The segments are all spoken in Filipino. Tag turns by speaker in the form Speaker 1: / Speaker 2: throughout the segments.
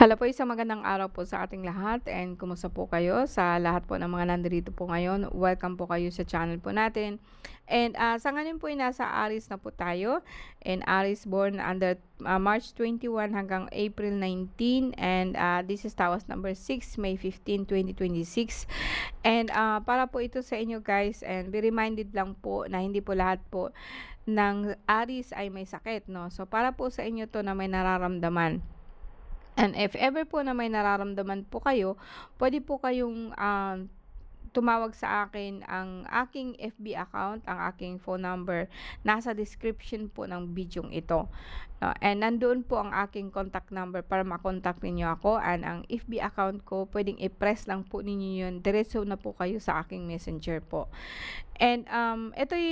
Speaker 1: Hello po, isang magandang araw po sa ating lahat and kumusta po kayo sa lahat po ng mga nandito po ngayon. Welcome po kayo sa channel po natin. And sa ngayon po ay nasa Aries na po tayo. And Aries born under March 21 hanggang April 19. And this is tawas number 6, May 15, 2026. And para po ito sa inyo guys, and be reminded lang po na hindi po lahat po ng Aries ay may sakit, no? So para po sa inyo to na may nararamdaman. And if ever po na may nararamdaman po kayo, pwede po kayong tumawag sa akin. Ang aking FB account, ang aking phone number, nasa description po ng video ito. No? And nandoon po ang aking contact number para makontak ninyo ako. And ang FB account ko, pwedeng i-press lang po ninyo yun. Diretso na po kayo sa aking messenger po. And ito'y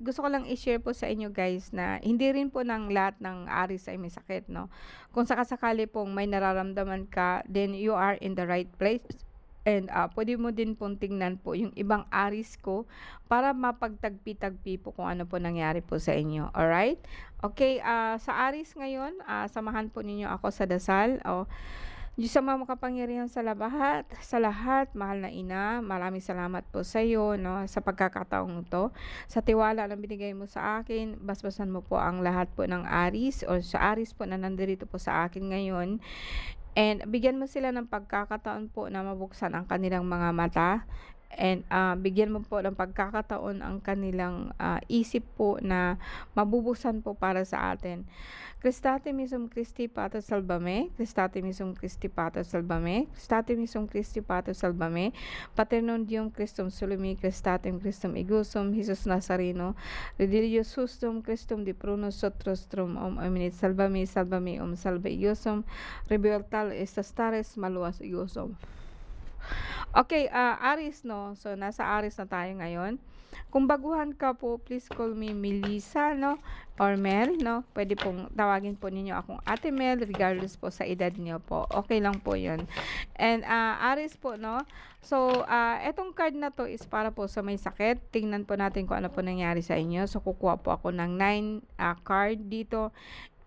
Speaker 1: gusto ko lang i-share po sa inyo guys na hindi rin po ng lahat ng Aries ay may sakit, no? Kung sakasakali pong may nararamdaman ka, then you are in the right place. And pwede mo din pong tingnan po yung ibang Aries ko para mapagtagpi-tagpi po kung ano po nangyari po sa inyo. Alright? Okay, sa Aries ngayon, samahan po ninyo ako sa dasal. Diyos Ama makapangyarihan sa lahat, mahal na ina, maraming salamat po sa iyo, no, sa pagkakataong ito, sa tiwala na binigay mo sa akin. Basbasan mo po ang lahat po ng Aries o sa Aries po na nandito po sa akin ngayon. And bigyan mo sila ng pagkakataon po na mabuksan ang kanilang mga mata. And bigyan mo po ng pagkakataon ang kanilang isip po na mabubuksan po para sa atin. Cristate misum Christi Pater Salvame, Cristate misum Christi Pater Salvame, Cristate misum Christi Pater Salvame, Pater non Deum Christum Solumi, Cristatem Christum Igusum, Jesus Nazareno, Redilio Sustum Christum di Prunus Sotrostrum, Eminit Salvame, Salvame, Salve Igusum, Rebeortal estas tares maluas Igusum. Okay, Aries, no? So, nasa Aries na tayo ngayon. Kung baguhan ka po, please call me Melissa, no? Or Mel, no? Pwede pong tawagin po ninyo akong Ate Mel, regardless po sa edad niyo po. Okay lang po yun. And Aries po, no? So, etong card na to is para po sa may sakit. Tingnan po natin kung ano po nangyari sa inyo. So, kukuha po ako ng 9 card dito.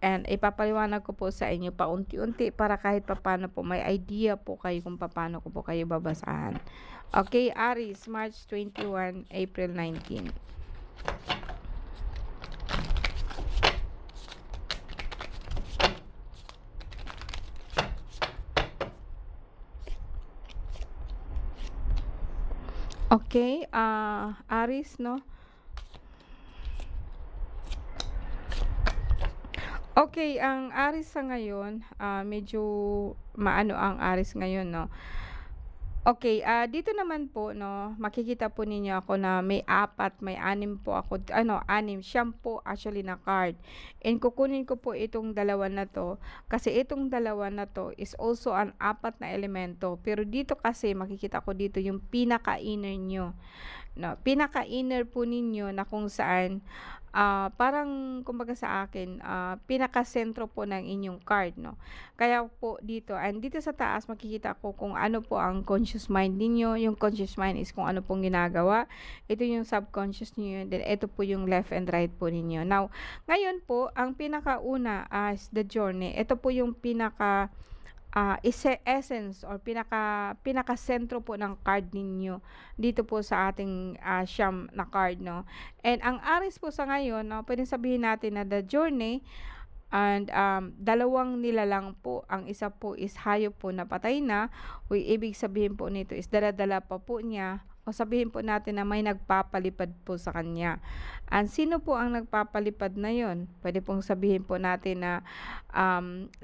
Speaker 1: And ipapaliwanag ko po sa inyo paunti-unti para kahit papaano po may idea po kayo kung paano ko po kayo babasahan. Okay, Aries, March 21, April 19. Okay, Aries, no? Okay, ang Aries sa ngayon, medyo maano ang Aries ngayon, no? Okay, dito naman po, no, makikita po ninyo ako na may 6 po ako, ano, 6 po actually na card. And kukunin ko po itong dalawa na to, kasi itong dalawa na to is also an 4 na elemento. Pero dito kasi makikita ko dito yung pinaka-inner nyo. No, pinaka-inner po ninyo na kung saan parang kumbaga sa akin, pinaka-sentro po ng inyong card, no. Kaya po dito and dito sa taas makikita ko kung ano po ang conscious mind ninyo. Yung conscious mind is kung ano pong ginagawa. Ito yung subconscious niyo, then ito po yung left and right po ninyo. Now, ngayon po ang pinakauna is the journey. Ito po yung pinaka essence or pinaka-sentro po ng card ninyo dito po sa ating siyam na card, no. And ang Aries po sa ngayon, no, pwedeng sabihin natin na the journey and dalawang nilalang po. Ang isa po is hayop po na patay na. Ibig sabihin po nito is dala-dala pa po niya o sabihin po natin na may nagpapalipad po sa kanya. And sino po ang nagpapalipad na yon? Pwede pong sabihin po natin na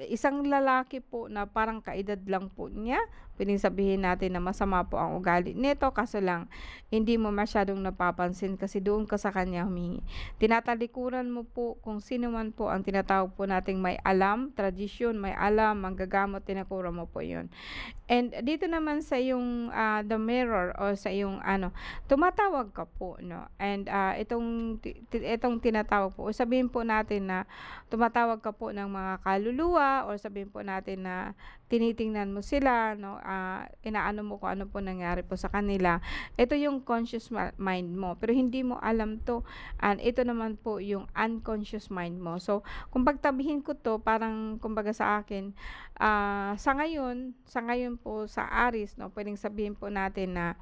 Speaker 1: isang lalaki po na parang kaedad lang po niya. Pwedeng sabihin natin na masama po ang ugali nito, kaso lang hindi mo masyadong napapansin kasi doon ka sa kanya humingi. Tinatalikuran mo po kung sino man po ang tinatawag po nating may alam, tradisyon, may alam, manggagamot, tinakura mo po yon. And dito naman sa yung the mirror o sa yung ano, tumatawag ka po 'no, and itong tinatawag po o sabihin po natin na tumatawag ka po ng mga kaluluwa or sabihin po natin na tinitingnan mo sila 'no, inaano mo kung ano po nangyari po sa kanila. Ito yung conscious mind mo, pero hindi mo alam 'to, and ito naman po yung unconscious mind mo. So, kung pagtabihin ko 'to parang kumbaga sa akin, sa ngayon po sa Aries 'no, puwedeng sabihin po natin na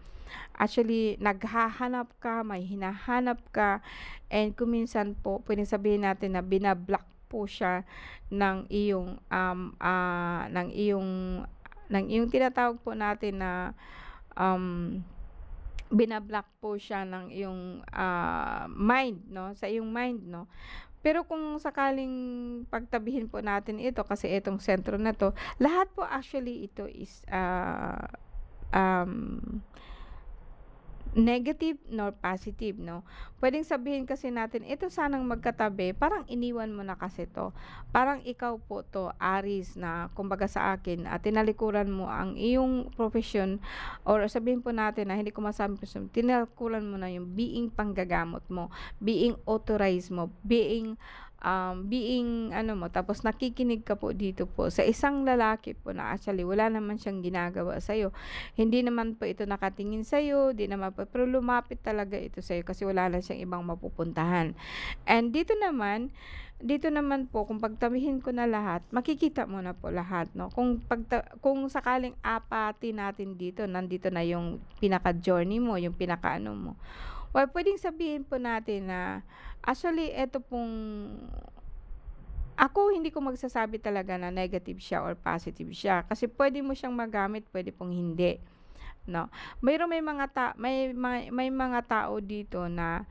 Speaker 1: actually naghahanap ka, may hinahanap ka, and kung minsan po puwedeng sabihin natin na po siya ng iyong, ng iyong tinatawag po natin na, um, bina po siya ng iyong, mind 'no, sa iyong mind 'no. Pero kung sakaling pagtabihin po natin ito kasi itong sentro na 'to, lahat po actually ito is, um, negative nor positive 'no. Puwedeng sabihin kasi natin ito sanang magkatabi parang iniwan mo na kasi 'to. Parang ikaw po 'to Aries na kumbaga sa akin, tinalikuran mo ang iyong profesyon or sabihin po natin na hindi ko masabing profesyon, tinalikuran mo na yung being panggagamot mo, being authorized mo, being ano mo tapos nakikinig ka po dito po sa isang lalaki po na actually wala naman siyang ginagawa sa'yo. Hindi naman po ito nakatingin sa'yo, 'di naman po pero lumapit talaga ito sa'yo kasi wala na siyang ibang mapupuntahan. And dito naman po kung pagtabihin ko na lahat, makikita mo na po lahat 'no. Kung sakaling apatin natin dito, nandito na yung pinaka-journey mo, yung pinakaano mo. Well, puwedeng sabihin po natin na actually eto pong ako hindi ko magsasabi talaga na negative siya or positive siya kasi puwede mo siyang magamit, puwede pong hindi. 'No. May mga tao dito na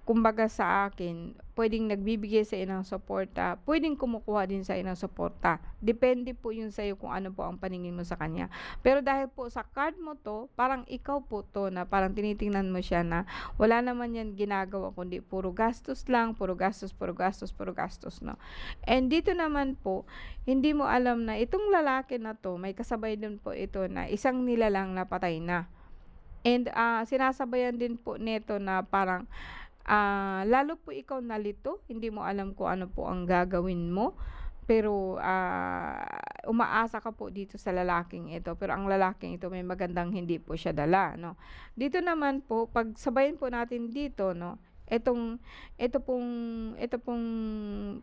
Speaker 1: kumbaga sa akin, puwedeng nagbibigay sa'yo ng suporta, puwedeng kumukuha din sa'yo ng suporta. Depende po 'yun sa'yo kung ano po ang paningin mo sa kanya. Pero dahil po sa card mo 'to, parang ikaw po 'to na parang tinitingnan mo siya na wala naman 'yan ginagawa kundi puro gastos lang, puro gastos, puro gastos, puro gastos 'no. And dito naman po, hindi mo alam na itong lalaki na 'to, may kasabay din po ito na isang nilalang na patay na. And, sinasabayan din po nito na parang, lalo po ikaw nalito, hindi mo alam kung ano po ang gagawin mo. Pero, umaasa ka po dito sa lalaking ito, pero ang lalaking ito may magandang hindi po siya dala 'no. Dito naman po pagsabayin po natin dito 'no, itong ito pong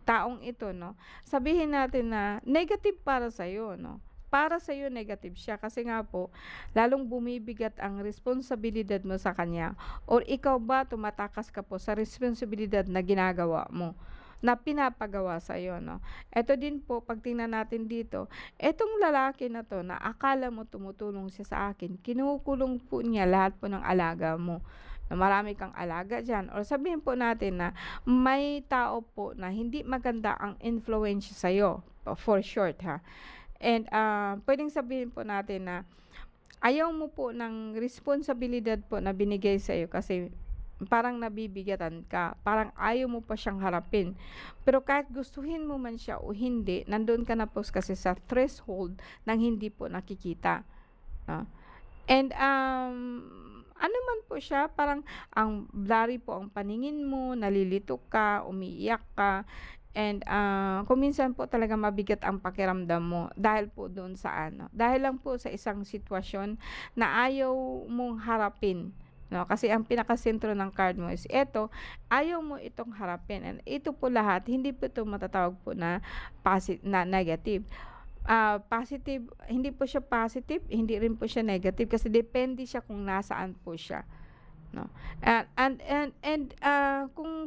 Speaker 1: taong ito 'no, sabihin natin na negative para sa'yo 'no. Para sa'yo negative siya kasi nga po lalong bumibigat ang responsibilidad mo sa kanya or ikaw ba tumatakas ka po sa responsibilidad na ginagawa mo, na pinapagawa sa'yo 'no. Eto din po 'pag tingnan natin dito, etong lalaki na 'to na akala mo tumutulong siya sa akin, kinukulong po niya lahat po ng alaga mo, na marami kang alaga diyan or sabihin po natin na may tao po na hindi maganda ang influence sa'yo, for short ha. And, puwedeng sabihin po natin na ayaw mo po ng responsibilidad po na binigay sa'yo kasi parang nabibigatan ka, parang ayaw mo pa siyang harapin. Pero kahit gustuhin mo man siya o hindi, nandoon ka na po kasi sa threshold ng hindi po nakikita, 'no. And, ano man po siya, parang ang blurry po ang paningin mo, nalilito ka, umiiyak ka, and, kung minsan po talagang mabigat ang pakiramdam mo dahil po doon sa ano, dahil lang po sa isang sitwasyon na ayaw mong harapin, 'no. Kasi ang pinakasentro ng card mo is eto, ayaw mo itong harapin, and ito po lahat hindi po ito matatawag po na na negative. Positive, hindi po siya positive, hindi rin po siya negative kasi depende siya kung nasaan po siya, 'no.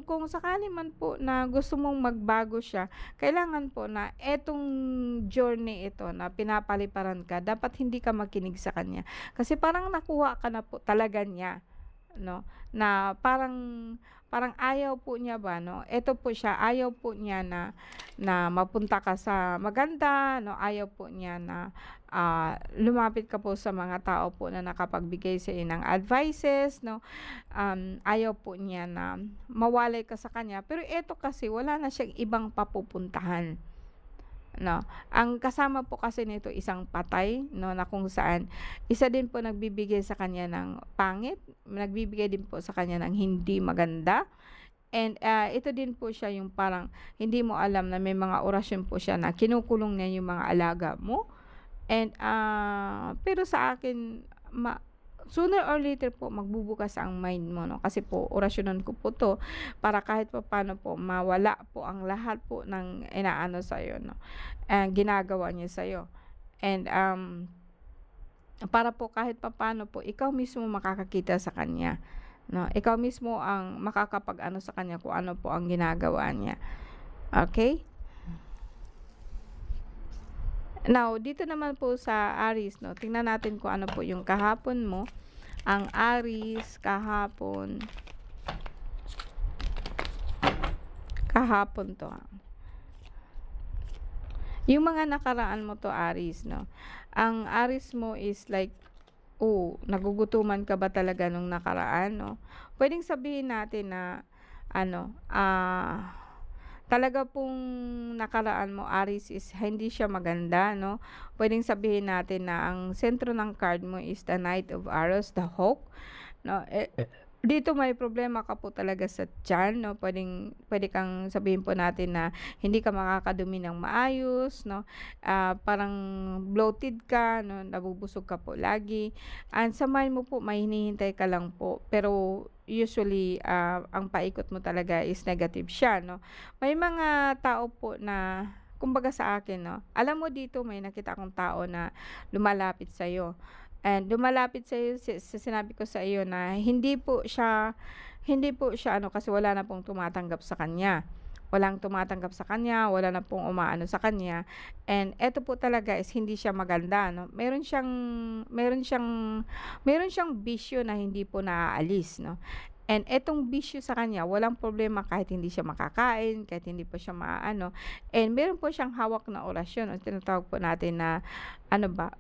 Speaker 1: Kung sakali man po na gusto mong magbago siya, kailangan po na etong journey ito na pinapaliparan ka, dapat hindi ka makinig sa kanya. Kasi parang nakuha ka na po talaga niya, 'no, na parang parang ayaw po niya ba 'no, eto po siya, ayaw po niya na na mapunta ka sa maganda 'no, ayaw po niya na, lumapit ka po sa mga tao po na nakapagbigay sa'yo ng advices 'no, ayaw po niya na mawalay ka sa kanya. Pero eto kasi wala na siyang ibang papupuntahan. 'no. Ang kasama po kasi nito isang patay 'no, na kung saan isa din po nagbibigay sa kanya ng pangit, nagbibigay din po sa kanya ng hindi maganda. And, ito din po siya yung parang hindi mo alam na may mga orasyon po siya na kinukulong niya yung mga alaga mo. And, pero sa akin sooner or later po magbubukas ang mind mo 'no, kasi po orasyonan ko po 'to para kahit papaano po mawala po ang lahat po ng inaano sa'yo 'no, ginagawa niya sa'yo. And, para po kahit papaano po ikaw mismo makakakita sa kanya 'no, ikaw mismo ang makakapag-ano sa kanya kung ano po ang ginagawa niya, okey? Now, dito naman po sa Aries 'no, tingnan natin kung ano po yung kahapon mo. Ang Aries kahapon 'to, yung mga nakaraan mo 'to Aries 'no, ang Aries mo is like, nagugutuman ka ba talaga nung nakaraan 'no? Puwedeng sabihin natin na ano, talaga pong nakaraan mo Aries is hindi siya maganda 'no. Puwedeng sabihin natin na ang sentro ng card mo is the Knight of Arrows, the Hawk 'no. Dito may problema ka po talaga sa tiyan 'no, puwede kang sabihin po natin na hindi ka makakadumi ng maayos 'no, parang bloated ka 'no, nabubusog ka po lagi. And sa mind mo po may hinihintay ka lang po, pero usually, ang paikot mo talaga is negative siya 'no. May mga tao po na kumbaga sa akin 'no, alam mo dito may nakita akong tao na lumalapit sa'yo. And lumalapit sa'yo sa sinabi ko sa iyo na hindi po siya ano kasi wala na pong tumatanggap sa kanya. Walang tumatanggap sa kanya, wala na pong umaano sa kanya. And eto po talaga is hindi siya maganda 'no. Meron siyang bisyo na hindi po naaalis 'no. And etong bisyo sa kanya walang problema kahit hindi siya makakain, kahit hindi pa siya maaano. And meron po siyang hawak na orasyon o tinatawag po natin na ano ba,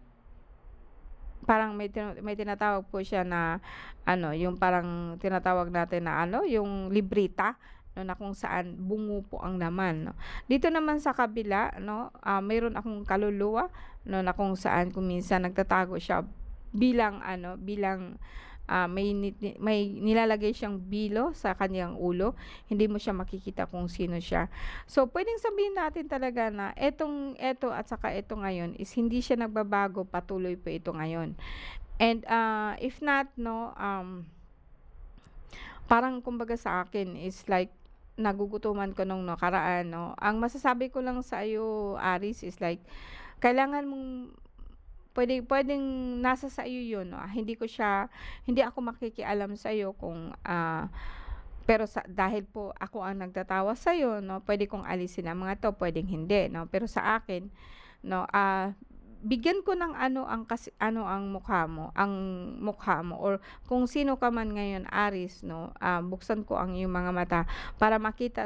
Speaker 1: parang may tinatawag po siya na ano, yung parang tinatawag natin na ano, yung libreta 'no, na kung saan bungo po ang laman 'no. Dito naman sa kabila 'no, mayroon akong kaluluwa 'no, na kung saan kung minsan nagtatago siya bilang ano, may nilalagay siyang bilo sa kaniyang ulo, hindi mo siya makikita kung sino siya. So, puwedeng sabihin natin talaga na eto at saka eto ngayon is hindi siya nagbabago, patuloy po ito ngayon. And, if not 'no, parang kumbaga sa akin is like nagugutuman ko nung nakaraan 'no. Ang masasabi ko lang sa iyo Aries is like kailangan mong puwedeng nasa sa iyo 'yun 'no, hindi ako makikialam sa iyo kung, pero dahil po ako ang nagtatawa sa'yo 'no, puwede kong alisin ang mga 'to, puwedeng hindi 'no. Pero sa akin 'no, bigyan ko ng ang mukha mo or kung sino ka man ngayon Aries 'no, buksan ko ang iyong mga mata para makita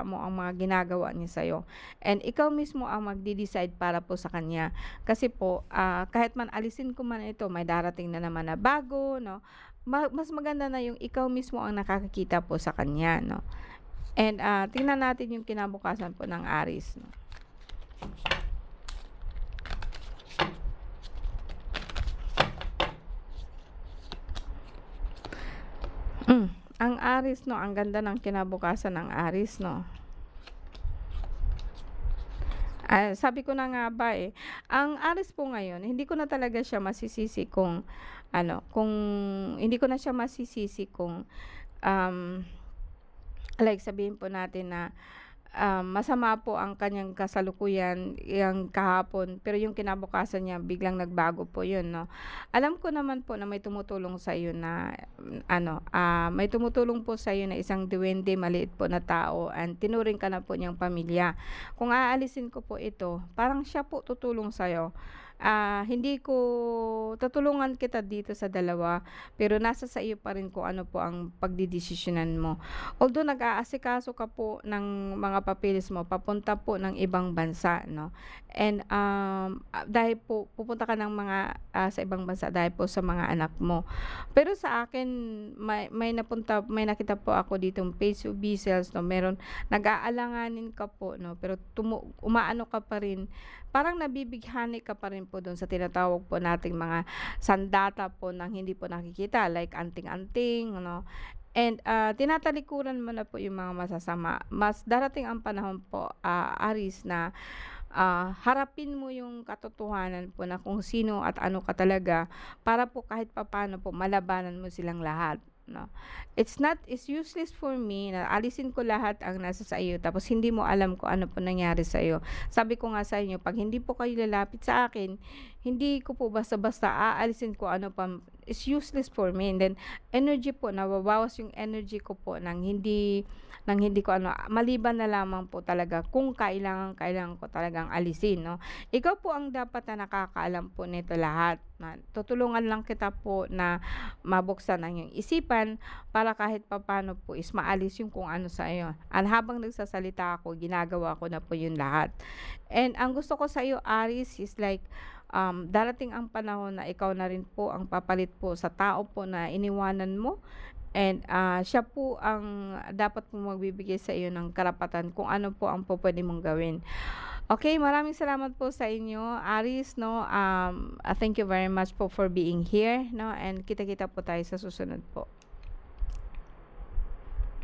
Speaker 1: mo ang mga ginagawa niya sa'yo. And ikaw mismo ang magde-decide para po sa kanya. Kasi po, kahit man alisin ko man ito may darating na naman na bago 'no, mas maganda na yung ikaw mismo ang nakakakita po sa kanya 'no. And, tingnan natin yung kinabukasan po ng Aries 'no. Ang Aries 'no, ang ganda ng kinabukasan ng Aries 'no. Sabi ko na nga ba, ang Aries po ngayon hindi ko na talaga siya masisisi kung ano, kung hindi ko na siya masisisi kung, um, like sabihin po natin na, masama po ang kanyang kasalukuyan, yang kahapon, pero yung kinabukasan niya biglang nagbago po yun 'no. Alam ko naman po na may tumutulong sa iyo na may tumutulong po sa iyo na isang duwende, maliit po na tao and tinuring ka na po niyang pamilya. Kung aalisin ko po ito, parang siya po tutulong sa'yo hindi ko tutulungan kita dito sa dalawa, pero nasa sa iyo pa rin kung ano po ang pagdedesisyonan mo. Although nag-aasikaso ka po ng mga papeles mo papunta po ng ibang bansa 'no, and, dahil po pupunta ka ng mga, sa ibang bansa dahil po sa mga anak mo. Pero sa akin may nakita po ako ditong page officials 'no, meron nag-aalanganin ka po 'no, pero umaano ka pa rin, parang nabibighani ka pa rin po dun sa tinatawag po nating mga sandata po ng hindi po nakikita like anting-anting ano, and, tinatalikuran mo na po yung mga masasama. Mas darating ang panahon po, Aris na, harapin mo yung katotohanan po na kung sino at ano ka talaga para po kahit papaano po malabanan mo silang lahat 'no. It's useless for me na alisin ko lahat ang nasa sa iyo tapos hindi mo alam kung ano po nangyari sa iyo. Sabi ko nga sa inyo 'pag hindi po kayo lalapit sa akin, hindi ko po basta-basta aalisin ko ano pa, is useless for me, and then energy po, nababawas yung energy ko po ng hindi ko ano, maliban na lamang po talaga kung kailangan ko talagang alisin 'no. Ikaw po ang dapat na nakakaalam po nito lahat, na tutulungan lang kita po na mabuksan ang iyong isipan para kahit papaano po is maalis yung kung ano sa iyo. At habang nagsasalita ako, ginagawa ko na po yun lahat. And ang gusto ko sa iyo, Aris, is like, darating ang panahon na ikaw na rin po ang papalit po sa tao po na iniwanan mo, and, siya po ang dapat pong magbibigay sa iyo ng karapatan kung ano po ang pupuwede mong gawin. Okay, maraming salamat po sa inyo, Aris 'no, thank you very much po for being here 'no, and kita-kita po tayo sa susunod po.